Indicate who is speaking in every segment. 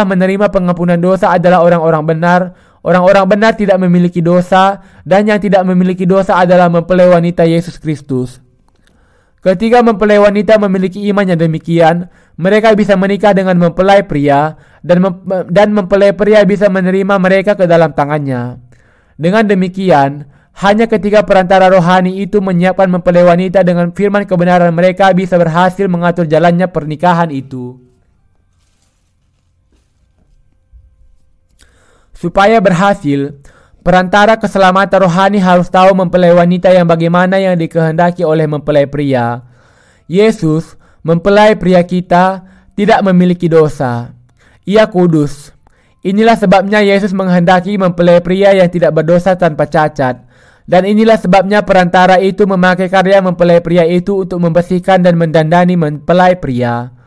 Speaker 1: Menerima pengampunan dosa adalah orang-orang benar. Orang-orang benar tidak memiliki dosa, dan yang tidak memiliki dosa adalah mempelai wanita Yesus Kristus. Ketika mempelai wanita memiliki iman yang demikian, mereka bisa menikah dengan mempelai pria, dan mempelai pria bisa menerima mereka ke dalam tangannya. Dengan demikian, hanya ketika perantara rohani itu menyiapkan mempelai wanita dengan firman kebenaran, mereka bisa berhasil mengatur jalannya pernikahan itu. Supaya berhasil, perantara keselamatan rohani harus tahu mempelai wanita yang bagaimana yang dikehendaki oleh mempelai pria. Yesus, mempelai pria kita, tidak memiliki dosa. Ia kudus. Inilah sebabnya Yesus menghendaki mempelai pria yang tidak berdosa tanpa cacat. Dan inilah sebabnya perantara itu memakai karya mempelai pria itu untuk membersihkan dan mendandani mempelai pria.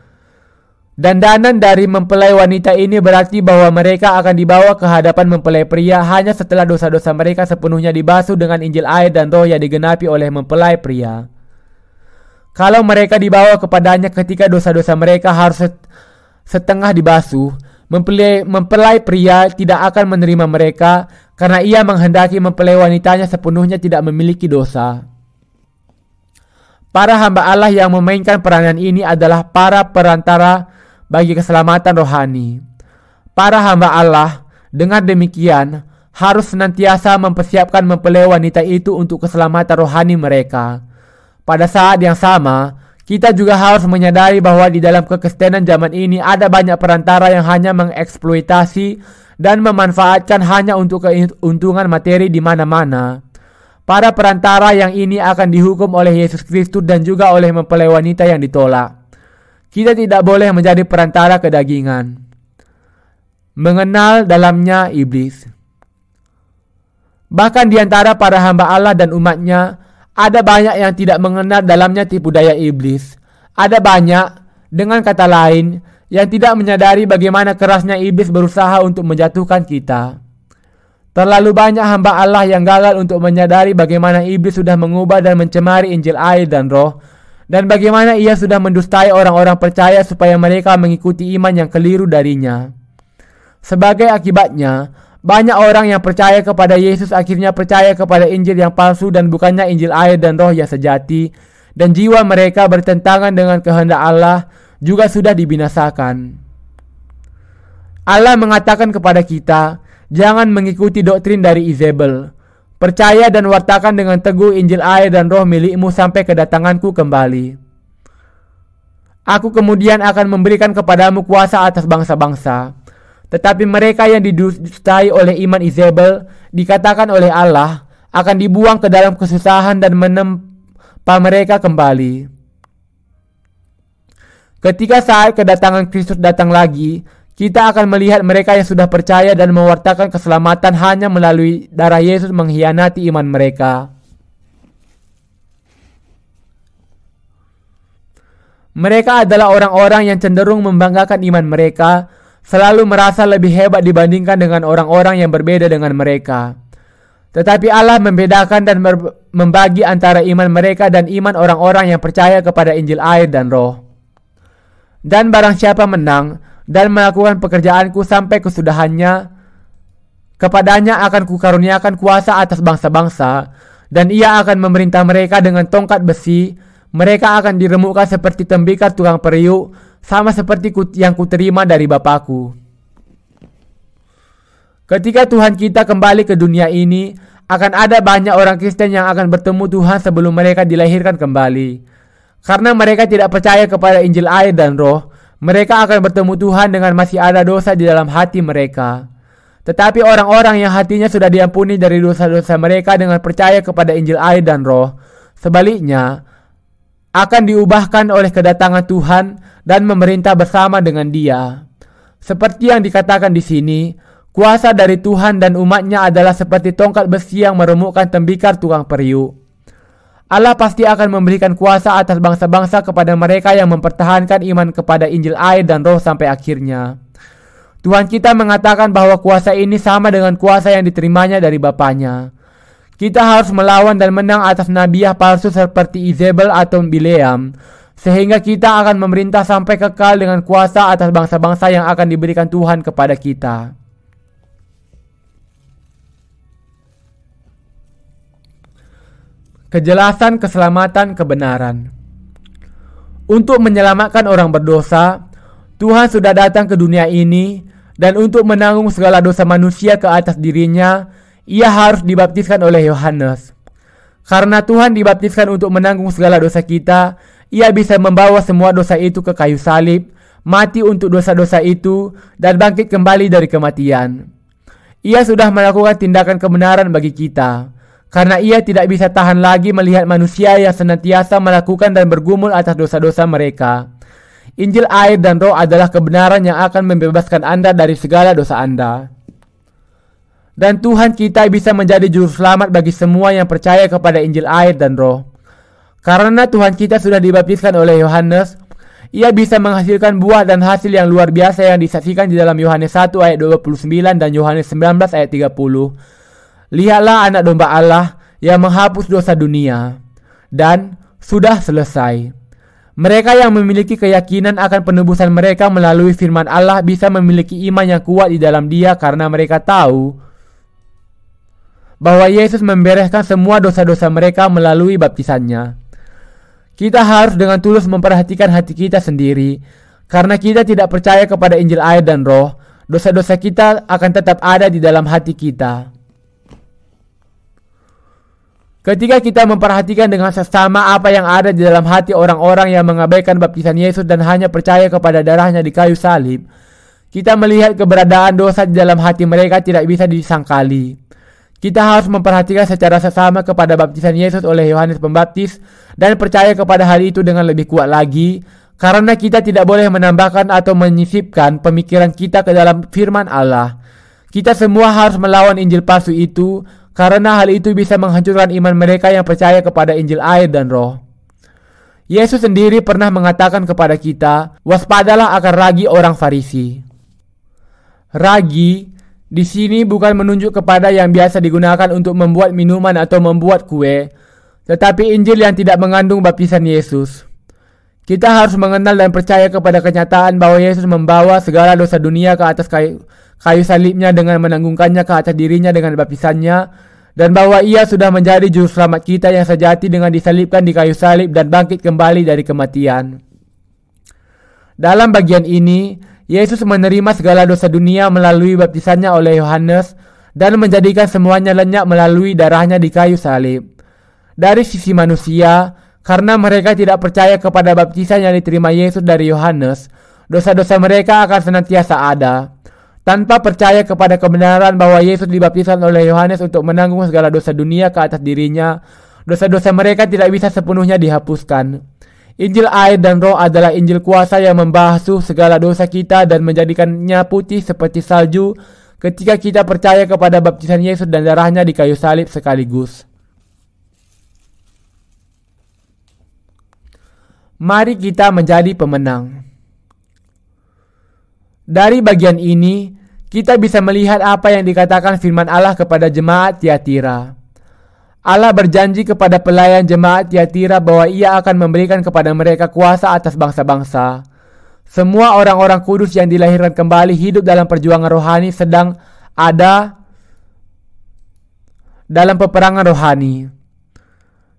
Speaker 1: Dandanan dari mempelai wanita ini berarti bahwa mereka akan dibawa ke hadapan mempelai pria hanya setelah dosa-dosa mereka sepenuhnya dibasuh dengan Injil air dan Roh yang digenapi oleh mempelai pria. Kalau mereka dibawa kepadanya ketika dosa-dosa mereka harus setengah dibasuh, mempelai pria tidak akan menerima mereka karena ia menghendaki mempelai wanitanya sepenuhnya tidak memiliki dosa. Para hamba Allah yang memainkan peranan ini adalah para perantara bagi keselamatan rohani. Para hamba Allah dengan demikian harus senantiasa mempersiapkan mempelai wanita itu untuk keselamatan rohani mereka. Pada saat yang sama, kita juga harus menyadari bahwa di dalam kekristenan zaman ini ada banyak perantara yang hanya mengeksploitasi dan memanfaatkan hanya untuk keuntungan materi di mana-mana. Para perantara yang ini akan dihukum oleh Yesus Kristus dan juga oleh mempelai wanita yang ditolak. Kita tidak boleh menjadi perantara kedagingan. Mengenal dalamnya iblis. Bahkan di antara para hamba Allah dan umatnya, ada banyak yang tidak mengenal dalamnya tipu daya iblis. Ada banyak, dengan kata lain, yang tidak menyadari bagaimana kerasnya iblis berusaha untuk menjatuhkan kita. Terlalu banyak hamba Allah yang gagal untuk menyadari bagaimana iblis sudah mengubah dan mencemari Injil air dan Roh, dan bagaimana ia sudah mendustai orang-orang percaya supaya mereka mengikuti iman yang keliru darinya. Sebagai akibatnya, banyak orang yang percaya kepada Yesus akhirnya percaya kepada Injil yang palsu dan bukannya Injil air dan roh yang sejati, dan jiwa mereka bertentangan dengan kehendak Allah juga sudah dibinasakan. Allah mengatakan kepada kita, jangan mengikuti doktrin dari Izebel. Percaya dan wartakan dengan teguh Injil air dan roh milikmu sampai kedatanganku kembali. Aku kemudian akan memberikan kepadamu kuasa atas bangsa-bangsa. Tetapi mereka yang didustai oleh iman Izebel, dikatakan oleh Allah, akan dibuang ke dalam kesusahan dan menempa mereka kembali. Ketika saat kedatangan Kristus datang lagi, kita akan melihat mereka yang sudah percaya dan mewartakan keselamatan hanya melalui darah Yesus mengkhianati iman mereka. Mereka adalah orang-orang yang cenderung membanggakan iman mereka, selalu merasa lebih hebat dibandingkan dengan orang-orang yang berbeda dengan mereka. Tetapi Allah membedakan dan membagi antara iman mereka dan iman orang-orang yang percaya kepada Injil air dan roh. Dan barang siapa menang dan melakukan pekerjaanku sampai kesudahannya, kepadanya akan kukaruniakan kuasa atas bangsa-bangsa, dan ia akan memerintah mereka dengan tongkat besi. Mereka akan diremukkan seperti tembikar tukang periuk, sama seperti yang kuterima dari Bapakku. Ketika Tuhan kita kembali ke dunia ini, akan ada banyak orang Kristen yang akan bertemu Tuhan sebelum mereka dilahirkan kembali. Karena mereka tidak percaya kepada Injil air dan roh, mereka akan bertemu Tuhan dengan masih ada dosa di dalam hati mereka. Tetapi orang-orang yang hatinya sudah diampuni dari dosa-dosa mereka dengan percaya kepada Injil air dan roh, sebaliknya, akan diubahkan oleh kedatangan Tuhan dan memerintah bersama dengan Dia. Seperti yang dikatakan di sini, kuasa dari Tuhan dan umatnya adalah seperti tongkat besi yang meremukkan tembikar tukang periuk. Allah pasti akan memberikan kuasa atas bangsa-bangsa kepada mereka yang mempertahankan iman kepada Injil air dan roh sampai akhirnya. Tuhan kita mengatakan bahwa kuasa ini sama dengan kuasa yang diterimanya dari Bapaknya. Kita harus melawan dan menang atas nabiah palsu seperti Izebel atau Bileam, sehingga kita akan memerintah sampai kekal dengan kuasa atas bangsa-bangsa yang akan diberikan Tuhan kepada kita. Kejelasan keselamatan kebenaran. Untuk menyelamatkan orang berdosa, Tuhan sudah datang ke dunia ini, dan untuk menanggung segala dosa manusia ke atas dirinya, Ia harus dibaptiskan oleh Yohanes. Karena Tuhan dibaptiskan untuk menanggung segala dosa kita, Ia bisa membawa semua dosa itu ke kayu salib, mati untuk dosa-dosa itu, dan bangkit kembali dari kematian. Ia sudah melakukan tindakan kebenaran bagi kita, karena Ia tidak bisa tahan lagi melihat manusia yang senantiasa melakukan dan bergumul atas dosa-dosa mereka. Injil air dan roh adalah kebenaran yang akan membebaskan Anda dari segala dosa Anda. Dan Tuhan kita bisa menjadi juru selamat bagi semua yang percaya kepada Injil air dan roh. Karena Tuhan kita sudah dibaptiskan oleh Yohanes, Ia bisa menghasilkan buah dan hasil yang luar biasa yang disaksikan di dalam Yohanes 1 ayat 29 dan Yohanes 19 ayat 30. Lihatlah anak domba Allah yang menghapus dosa dunia. Dan sudah selesai. Mereka yang memiliki keyakinan akan penebusan mereka melalui firman Allah bisa memiliki iman yang kuat di dalam Dia karena mereka tahu bahwa Yesus membereskan semua dosa-dosa mereka melalui baptisannya. Kita harus dengan tulus memperhatikan hati kita sendiri. Karena kita tidak percaya kepada Injil air dan roh, dosa-dosa kita akan tetap ada di dalam hati kita. Ketika kita memperhatikan dengan seksama apa yang ada di dalam hati orang-orang yang mengabaikan baptisan Yesus dan hanya percaya kepada darahnya di kayu salib, kita melihat keberadaan dosa di dalam hati mereka tidak bisa disangkali. Kita harus memperhatikan secara seksama kepada baptisan Yesus oleh Yohanes Pembaptis dan percaya kepada hal itu dengan lebih kuat lagi, karena kita tidak boleh menambahkan atau menyisipkan pemikiran kita ke dalam firman Allah. Kita semua harus melawan Injil palsu itu, karena hal itu bisa menghancurkan iman mereka yang percaya kepada Injil air dan roh. Yesus sendiri pernah mengatakan kepada kita, waspadalah akan ragi orang Farisi. Ragi di sini bukan menunjuk kepada yang biasa digunakan untuk membuat minuman atau membuat kue, tetapi Injil yang tidak mengandung baptisan Yesus. Kita harus mengenal dan percaya kepada kenyataan bahwa Yesus membawa segala dosa dunia ke kayu salibnya dengan menanggungkannya ke atas dirinya dengan baptisannya, dan bahwa ia sudah menjadi juru selamat kita yang sejati dengan disalibkan di kayu salib dan bangkit kembali dari kematian. Dalam bagian ini, Yesus menerima segala dosa dunia melalui baptisannya oleh Yohanes dan menjadikan semuanya lenyap melalui darahnya di kayu salib. Dari sisi manusia, karena mereka tidak percaya kepada baptisan yang diterima Yesus dari Yohanes, dosa-dosa mereka akan senantiasa ada. Tanpa percaya kepada kebenaran bahwa Yesus dibaptisan oleh Yohanes untuk menanggung segala dosa dunia ke atas dirinya, dosa-dosa mereka tidak bisa sepenuhnya dihapuskan. Injil air dan roh adalah Injil kuasa yang membasuh segala dosa kita dan menjadikannya putih seperti salju ketika kita percaya kepada baptisan Yesus dan darahnya di kayu salib sekaligus. Mari kita menjadi pemenang. Dari bagian ini, kita bisa melihat apa yang dikatakan firman Allah kepada jemaat Tiatira. Allah berjanji kepada pelayan jemaat Tiatira bahwa ia akan memberikan kepada mereka kuasa atas bangsa-bangsa. Semua orang-orang kudus yang dilahirkan kembali hidup dalam perjuangan rohani sedang ada dalam peperangan rohani.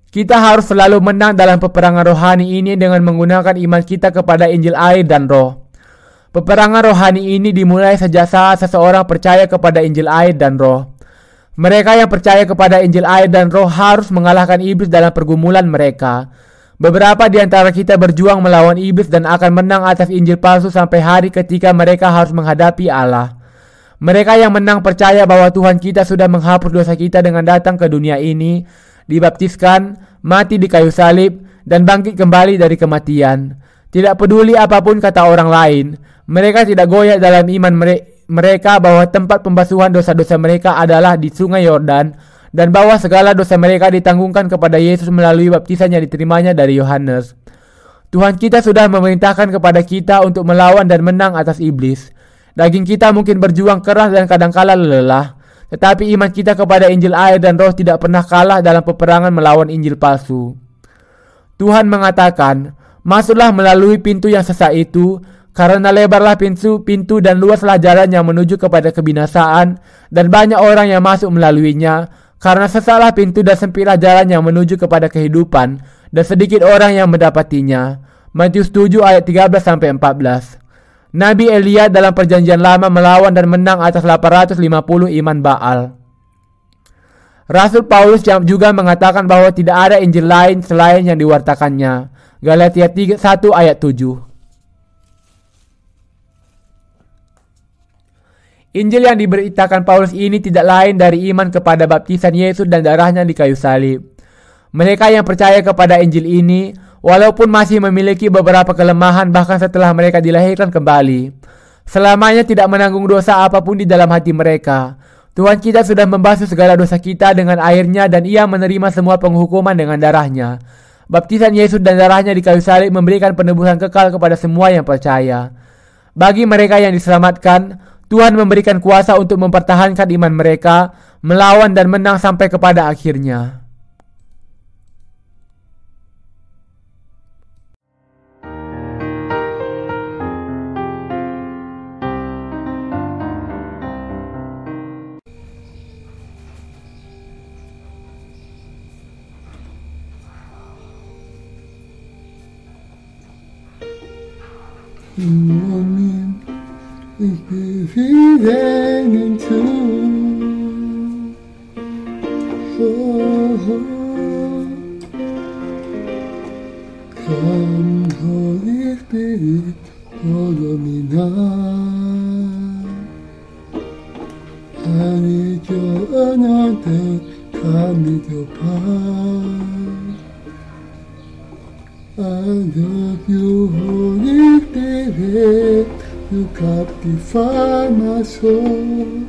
Speaker 1: Kita harus selalu menang dalam peperangan rohani ini dengan menggunakan iman kita kepada Injil air dan roh. Peperangan rohani ini dimulai sejak saat seseorang percaya kepada Injil air dan roh. Mereka yang percaya kepada Injil air dan roh harus mengalahkan iblis dalam pergumulan mereka. Beberapa di antara kita berjuang melawan iblis dan akan menang atas Injil palsu sampai hari ketika mereka harus menghadapi Allah. Mereka yang menang percaya bahwa Tuhan kita sudah menghapus dosa kita dengan datang ke dunia ini, dibaptiskan, mati di kayu salib, dan bangkit kembali dari kematian. Tidak peduli apapun kata orang lain, mereka tidak goyah dalam iman mereka bahwa tempat pembasuhan dosa-dosa mereka adalah di sungai Yordan, dan bahwa segala dosa mereka ditanggungkan kepada Yesus melalui baptisan yang diterimanya dari Yohanes. Tuhan kita sudah memerintahkan kepada kita untuk melawan dan menang atas iblis. Daging kita mungkin berjuang keras dan kadangkala lelah, tetapi iman kita kepada Injil air dan roh tidak pernah kalah dalam peperangan melawan Injil palsu. Tuhan mengatakan, masuklah melalui pintu yang sesak itu, karena lebarlah pintu dan luaslah jalan yang menuju kepada kebinasaan, dan banyak orang yang masuk melaluinya, karena sesaklah pintu dan sempitlah jalan yang menuju kepada kehidupan, dan sedikit orang yang mendapatinya. Matius 7 ayat 13-14. Nabi Elia dalam perjanjian lama melawan dan menang atas 850 iman Baal. Rasul Paulus juga mengatakan bahwa tidak ada Injil lain selain yang diwartakannya. Galatia 1 ayat 7. Injil yang diberitakan Paulus ini tidak lain dari iman kepada baptisan Yesus dan darahnya di kayu salib. Mereka yang percaya kepada Injil ini, walaupun masih memiliki beberapa kelemahan bahkan setelah mereka dilahirkan kembali, selamanya tidak menanggung dosa apapun di dalam hati mereka. Tuhan kita sudah membasuh segala dosa kita dengan airnya dan ia menerima semua penghukuman dengan darahnya. Baptisan Yesus dan darahnya di kayu salib memberikan penebusan kekal kepada semua yang percaya. Bagi mereka yang diselamatkan, Tuhan memberikan kuasa untuk mempertahankan iman mereka, melawan dan menang sampai kepada akhirnya.
Speaker 2: Come, Holy Spirit, follow me now. I need your anointing, come with your power. I love you, Holy Spirit, you captivate my soul.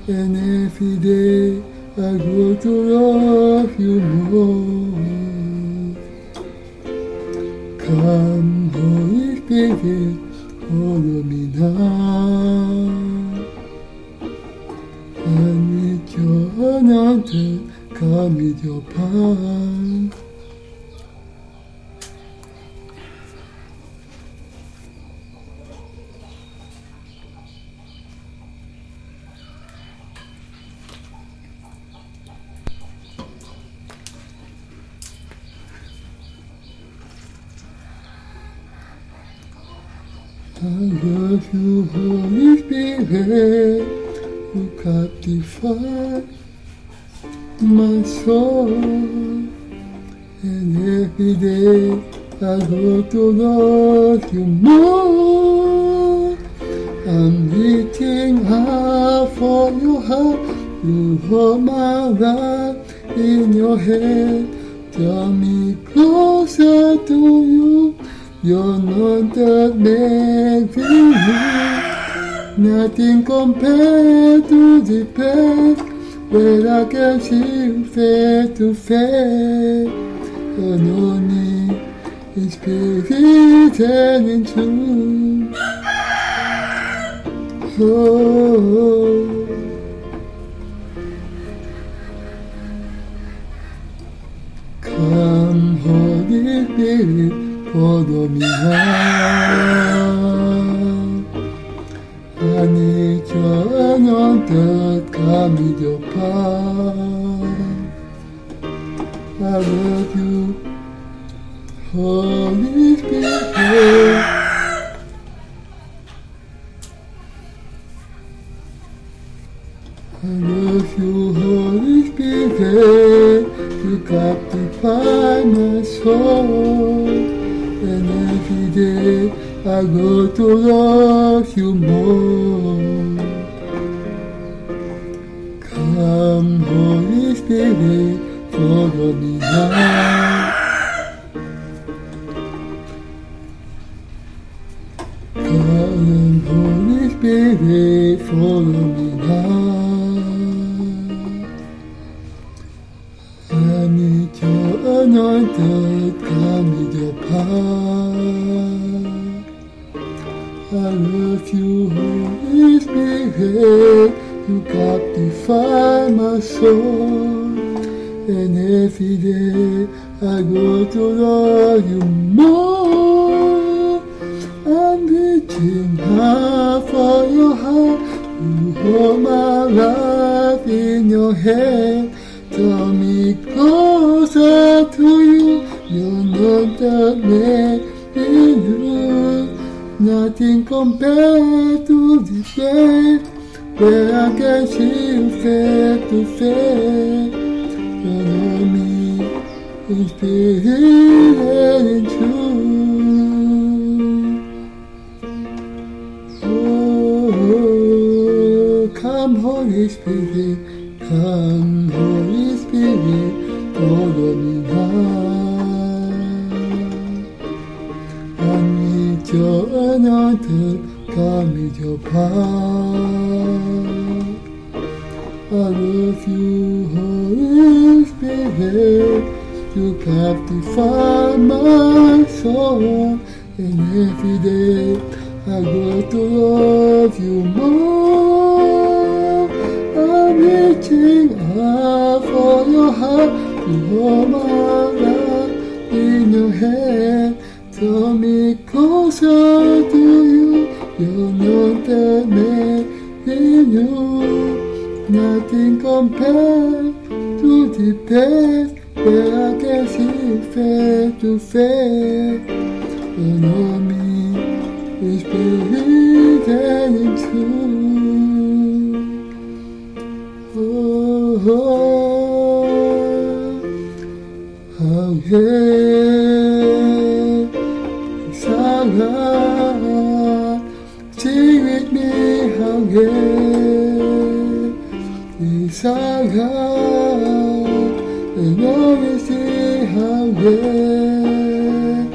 Speaker 2: And every day I grow to love you more. Come, Holy Spirit, follow me now. I need your anointing, come with your power. love you, Holy Spirit, you captivate my soul, and every day I go to love you more. I'm reaching out for your heart, you hold my life in your hand, draw me closer to you. You're not the makes me move. Nothing compared to the place where I can see you face to face. You know me in spirit and in truth. Oh. Come, Holy Spirit, follow me now. I need your anointed, come with your power. I love you, Holy Spirit. I love you, Holy Spirit. You captivate my soul, and every day I go to love you more. Come, Holy Spirit, follow me now. Come, Holy Spirit, follow me now. I need your anointed, come with your power. I love you, Holy Spirit, you captivate my soul, and every day I go to love you more. I'm reaching out for your heart, you hold my life in your hand. Draw me closer to you. You're not the man in you. Nothing compared to this day where I can see you face to face. You know me in spirit and in truth. Oh, come, Holy Spirit, come, Holy Spirit, follow me now. I need your anointed, come with your power. I love you, Holy Spirit, you captivate my soul, and every day I go to love you more. I'm reaching out for your heart, you hold my life in your hand. Draw me closer to you, you're not the man in you. Nothing compared to the place where I can see you face to face. You know me in spirit and in truth. Oh, how great is our God. Sing with me, how great is our God. And always see how great